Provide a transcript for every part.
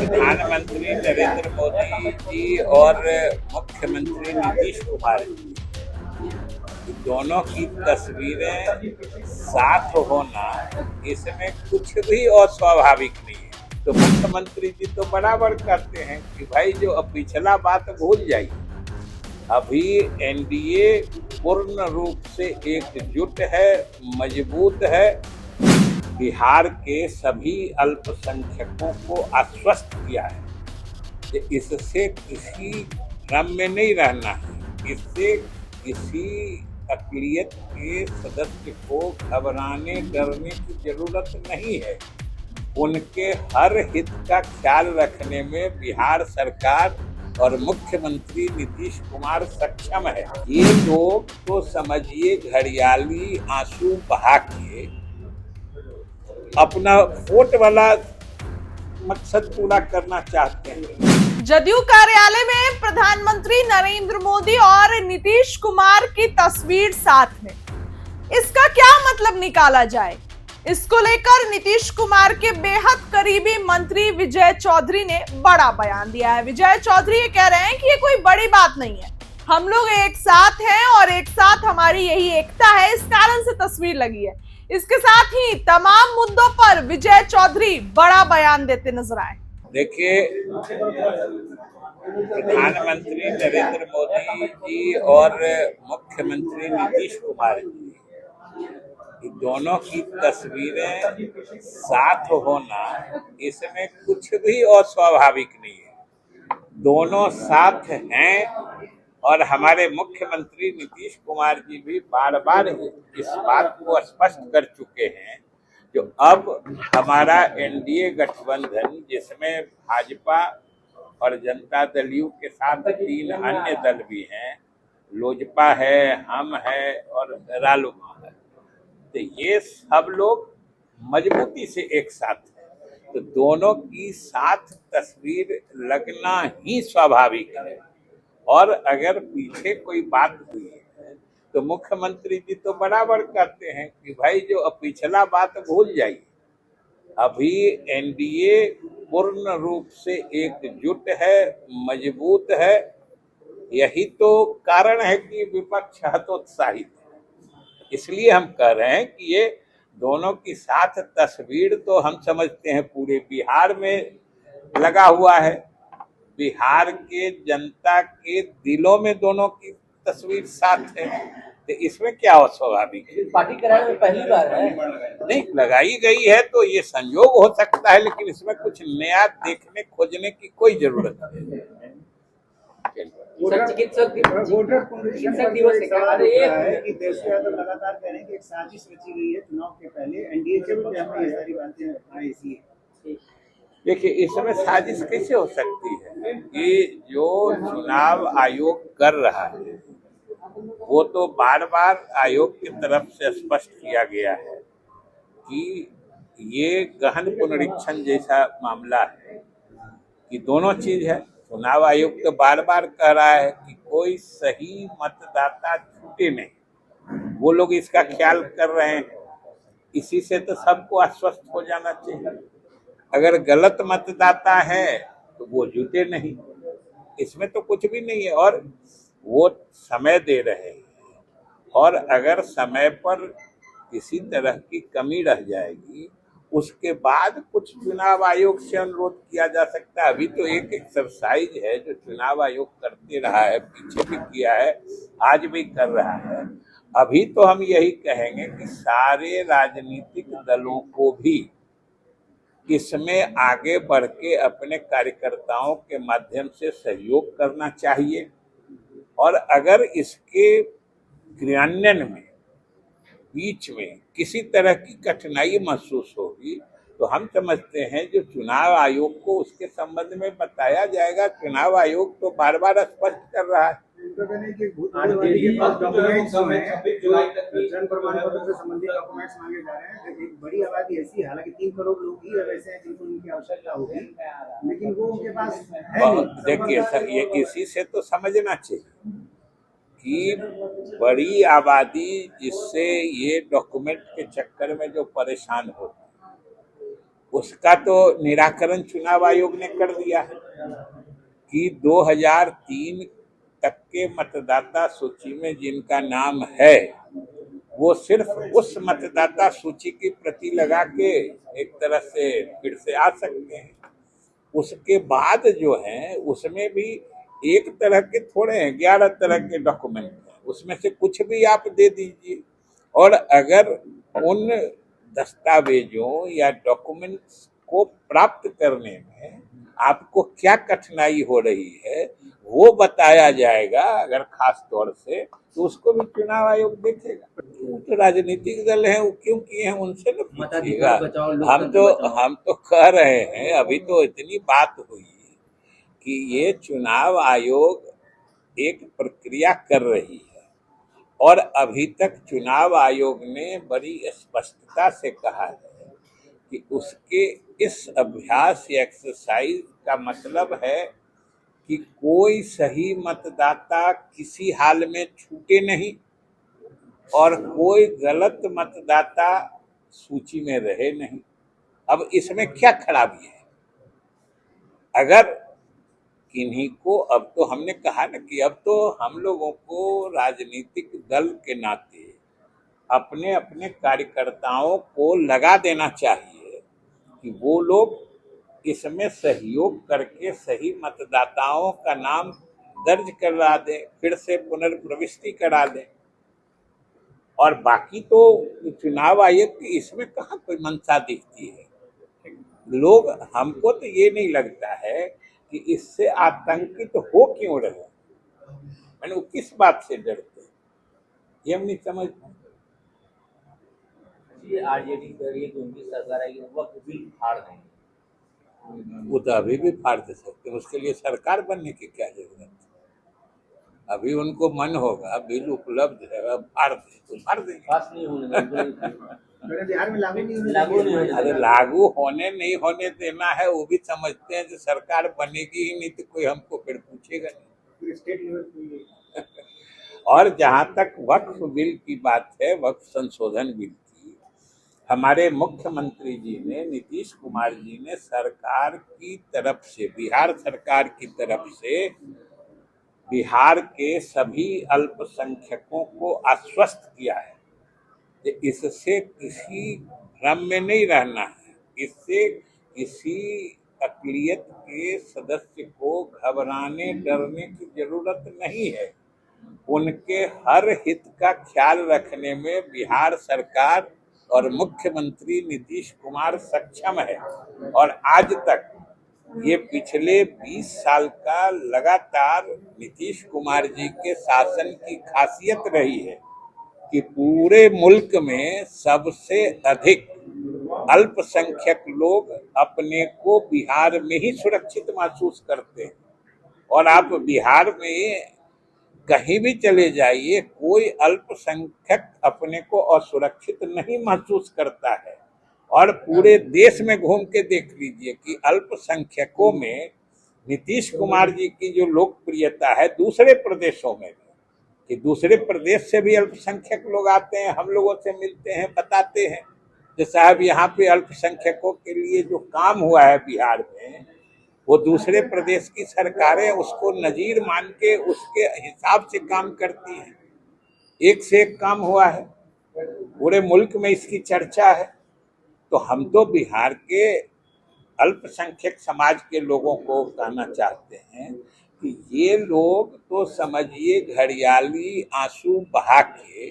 प्रधानमंत्री नरेंद्र मोदी जी और मुख्यमंत्री नीतीश कुमार जी दोनों की तस्वीरें साथ होना, इसमें कुछ भी अस्वाभाविक नहीं है। तो मुख्यमंत्री जी तो बराबर करते हैं कि भाई जो अब पिछला बात भूल जाइए, अभी एनडीए पूर्ण रूप से एकजुट है, मजबूत है। बिहार के सभी अल्पसंख्यकों को आश्वस्त किया है कि इससे किसी भ्रम में नहीं रहना है, इससे किसी अक़लियत के सदस्य को घबराने डरने की जरूरत नहीं है। उनके हर हित का ख्याल रखने में बिहार सरकार और मुख्यमंत्री नीतीश कुमार सक्षम है। ये लोग तो समझिए घड़ियाली आंसू बहा के अपना वोट वाला मकसद पूरा करना चाहते हैं। जदयू कार्यालय में प्रधानमंत्री नरेंद्र मोदी और नीतीश कुमार की तस्वीर साथ में, इसका क्या मतलब निकाला जाए? इसको लेकर नीतीश कुमार के बेहद करीबी मंत्री विजय चौधरी ने बड़ा बयान दिया है। विजय चौधरी ये कह रहे हैं कि ये कोई बड़ी बात नहीं है, हम लोग एक साथ हैं और एक साथ हमारी यही एकता है, इस कारण से तस्वीर लगी है। इसके साथ ही तमाम मुद्दों पर विजय चौधरी बड़ा बयान देते नजर आए। देखिए, प्रधानमंत्री नरेंद्र मोदी जी और मुख्यमंत्री नीतीश कुमार जी दोनों की तस्वीरें साथ होना, इसमें कुछ भी अस्वाभाविक नहीं है। दोनों साथ हैं और हमारे मुख्यमंत्री नीतीश कुमार जी भी बार बार इस बात को स्पष्ट कर चुके हैं जो अब हमारा एनडीए गठबंधन, जिसमें भाजपा और जनता दल यू के साथ 3 अन्य दल भी हैं, लोजपा है, हम है और रालोपा है, तो ये सब लोग मजबूती से एक साथ हैं। तो दोनों की साथ तस्वीर लगना ही स्वाभाविक है। और अगर पीछे कोई बात हुई है तो मुख्यमंत्री जी तो बराबर करते हैं कि भाई जो अब पिछला बात भूल जाइए, अभी एनडीए पूर्ण रूप से एकजुट है, मजबूत है। यही तो कारण है कि विपक्ष हतोत्साहित है। इसलिए हम कह रहे हैं कि ये दोनों की साथ तस्वीर तो हम समझते हैं पूरे बिहार में लगा हुआ है। बिहार के जनता के दिलों में दोनों की तस्वीर साथ है, तो इसमें क्या स्वाभाविक है? पार्टी कराने में पहली बार है, नहीं लगाई गई है तो ये संयोग हो सकता है, लेकिन इसमें कुछ नया देखने खोजने की कोई जरूरत नहीं है। चिकित्सक दिवस है कि तेजस्वी यादव लगातार कह रहे हैं कि एक साजिश रची गई है चुनाव के पहले, एनडीए के भी ये सारी बातें ऐसी है। देखिए, इस समय साजिश कैसे हो सकती है? ये जो चुनाव आयोग कर रहा है वो तो बार बार आयोग की तरफ से स्पष्ट किया गया है कि ये गहन पुनरीक्षण जैसा मामला है कि दोनों चीज है। चुनाव आयोग तो बार बार कह रहा है कि कोई सही मतदाता छूटे नहीं, वो लोग इसका ख्याल कर रहे हैं। इसी से तो सबको आश्वस्त हो जाना चाहिए। अगर गलत मतदाता है तो वो जुटे नहीं, इसमें तो कुछ भी नहीं है। और वो समय दे रहे हैं, और अगर समय पर किसी तरह की कमी रह जाएगी उसके बाद कुछ चुनाव आयोग से अनुरोध किया जा सकता है। अभी तो एक एक्सरसाइज है जो चुनाव आयोग करते रहा है, पीछे भी किया है, आज भी कर रहा है। अभी तो हम यही कहेंगे कि सारे राजनीतिक दलों को भी इसमें आगे बढ़ के अपने कार्यकर्ताओं के माध्यम से सहयोग करना चाहिए। और अगर इसके क्रियान्वयन में बीच में किसी तरह की कठिनाई महसूस होगी तो हम समझते हैं जो चुनाव आयोग को उसके संबंध में बताया जाएगा। चुनाव आयोग तो बार बार स्पष्ट कर रहा है। डॉक्यूमेंट्स मांगे जा रहे हैं। एक बड़ी आबादी ऐसी है, हालांकि 3 करोड़ लोग ही अब ऐसे हैं जिनको उनकी आवश्यकता होगी, लेकिन वो उनके पास है। देखिए सर, ये इसी से तो समझना चाहिए कि बड़ी आबादी जिससे ये डॉक्यूमेंट के चक्कर में जो परेशान होती है, उसका तो निराकरण चुनाव आयोग ने कर दिया है कि 2003 तक के मतदाता सूची में जिनका नाम है वो सिर्फ उस मतदाता सूची की प्रति लगा के एक तरह से फिर से आ सकते हैं। उसके बाद जो है उसमें भी एक तरह के थोड़े हैं, 11 तरह के डॉक्यूमेंट हैं, उसमें से कुछ भी आप दे दीजिए। और अगर उन दस्तावेजों या डॉक्यूमेंट्स को प्राप्त करने में आपको क्या कठिनाई हो रही है वो बताया जाएगा अगर खास तौर से, तो उसको भी चुनाव आयोग देखेगा। वो तो राजनीतिक दल है, वो क्यों किए हैं उनसे न पूछिएगा। हम तो कह रहे हैं, अभी तो इतनी बात हुई कि ये चुनाव आयोग एक प्रक्रिया कर रही है और अभी तक चुनाव आयोग ने बड़ी स्पष्टता से कहा है कि उसके इस अभ्यास या एक्सरसाइज का मतलब है कि कोई सही मतदाता किसी हाल में छूटे नहीं और कोई गलत मतदाता सूची में रहे नहीं। अब इसमें क्या खराबी है? अगर किन्हीं को, अब तो हमने कहा ना कि अब तो हम लोगों को राजनीतिक दल के नाते अपने अपने कार्यकर्ताओं को लगा देना चाहिए कि वो लोग इसमें सहयोग करके सही मतदाताओं का नाम दर्ज करवा दें, फिर से पुनर्प्रविष्टि करा दें। और बाकी तो चुनाव आयोग की इसमें कहाँ कोई मंशा दिखती है। लोग, हमको तो ये नहीं लगता है कि इससे आतंकित हो क्यों रहे, मैंने वो किस बात से डरते हैं ये हम नहीं समझ पाए। आरजेडी कह रही है कि उनकी सरकार आएगी वक्त बिल फाड़ देंगे। वो तो अभी भी फाड़ दे सकते हैं, उसके लिए सरकार बनने की क्या जरूरत है। अभी उनको मन होगा, बिल उपलब्ध है, अब फाड़ दे तो फाड़ देंगे। पास नहीं होने मेरे बिहार में लागू नहीं होने अरे लागू होने नहीं होने देना है, वो भी समझते हैं कि सरकार बनेगी ही नहीं तो कोई हमको फिर पूछेगा नहीं। स्टेट लेवल और जहां तक वक्फ बिल की बात है, वक्फ संशोधन बिल की, हमारे मुख्यमंत्री जी ने, नीतीश कुमार जी ने सरकार की तरफ से, बिहार सरकार की तरफ से बिहार के सभी अल्पसंख्यकों को आश्वस्त किया है कि इससे किसी भ्रम में नहीं रहना है, इससे किसी अक़लियत के सदस्य को घबराने डरने की जरूरत नहीं है। उनके हर हित का ख्याल रखने में बिहार सरकार और मुख्यमंत्री नीतीश कुमार सक्षम है। और आज तक ये पिछले 20 साल का लगातार नीतीश कुमार जी के शासन की खासियत रही है कि पूरे मुल्क में सबसे अधिक अल्पसंख्यक लोग अपने को बिहार में ही सुरक्षित महसूस करते हैं। और आप बिहार में कहीं भी चले जाइए, कोई अल्पसंख्यक अपने को असुरक्षित नहीं महसूस करता है। और पूरे देश में घूम के देख लीजिए कि अल्पसंख्यकों में नीतीश कुमार जी की जो लोकप्रियता है दूसरे प्रदेशों में भी, कि दूसरे प्रदेश से भी अल्पसंख्यक लोग आते हैं, हम लोगों से मिलते हैं, बताते हैं कि साहब यहाँ पे अल्पसंख्यकों के लिए जो काम हुआ है बिहार में, वो दूसरे प्रदेश की सरकारें उसको नजीर मान के उसके हिसाब से काम करती हैं। एक से एक काम हुआ है, पूरे मुल्क में इसकी चर्चा है। तो हम तो बिहार के अल्पसंख्यक समाज के लोगों को कहना चाहते हैं कि ये लोग तो समझिए घड़ियाली आंसू बहा के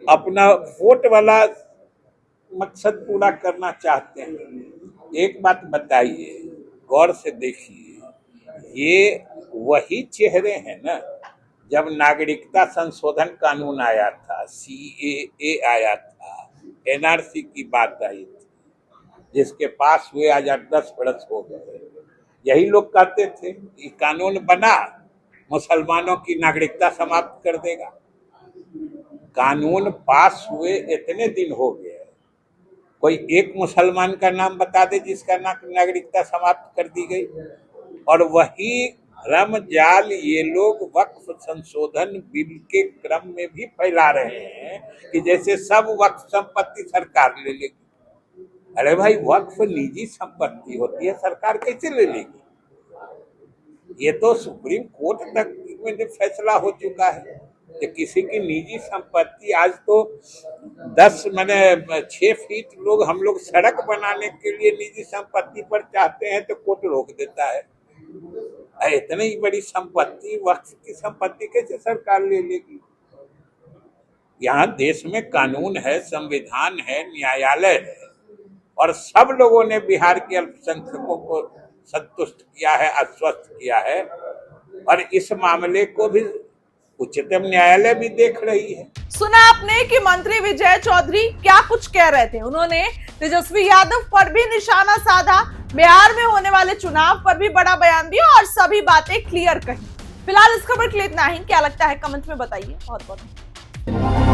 अपना वोट वाला मकसद पूरा करना चाहते हैं। एक बात बताइए, गौर से देखिए, ये वही चेहरे हैं ना, जब नागरिकता संशोधन कानून आया था, CAA आया था, NRC की बात आई थी, जिसके पास हुए आज 10 वर्ष हो गए, यही लोग कहते थे कि कानून बना मुसलमानों की नागरिकता समाप्त कर देगा। कानून पास हुए इतने दिन हो गए, कोई एक मुसलमान का नाम बता दे जिसका नागरिकता समाप्त कर दी गई। और वही भ्रम जाल ये लोग वक्फ संशोधन बिल के क्रम में भी फैला रहे हैं कि जैसे सब वक्फ संपत्ति सरकार ले लेगी। अरे भाई, वक्फ निजी संपत्ति होती है, सरकार कैसे ले लेगी? ये तो सुप्रीम कोर्ट तक में फैसला हो चुका है कि किसी की निजी संपत्ति, आज तो 6 फीट लोग हम लोग सड़क बनाने के लिए निजी संपत्ति पर चाहते हैं तो कोर्ट रोक देता है। इतनी बड़ी संपत्ति, वक्फ की संपत्ति कैसे सरकार ले लेगी? यहाँ देश में कानून है, संविधान है, न्यायालय है, और सब लोगों ने बिहार के अल्पसंख्यकों को संतुष्ट किया है, आश्वस्त किया है, और इस मामले को भी उच्चतम न्यायालय भी देख रही है। सुना आपने कि मंत्री विजय चौधरी क्या कुछ कह रहे थे। उन्होंने तेजस्वी यादव पर भी निशाना साधा, बिहार में होने वाले चुनाव पर भी बड़ा बयान दिया और सभी बातें क्लियर कही। फिलहाल इस खबर के लिए इतना ही। क्या लगता है कमेंट में बताइए। बहुत बहुत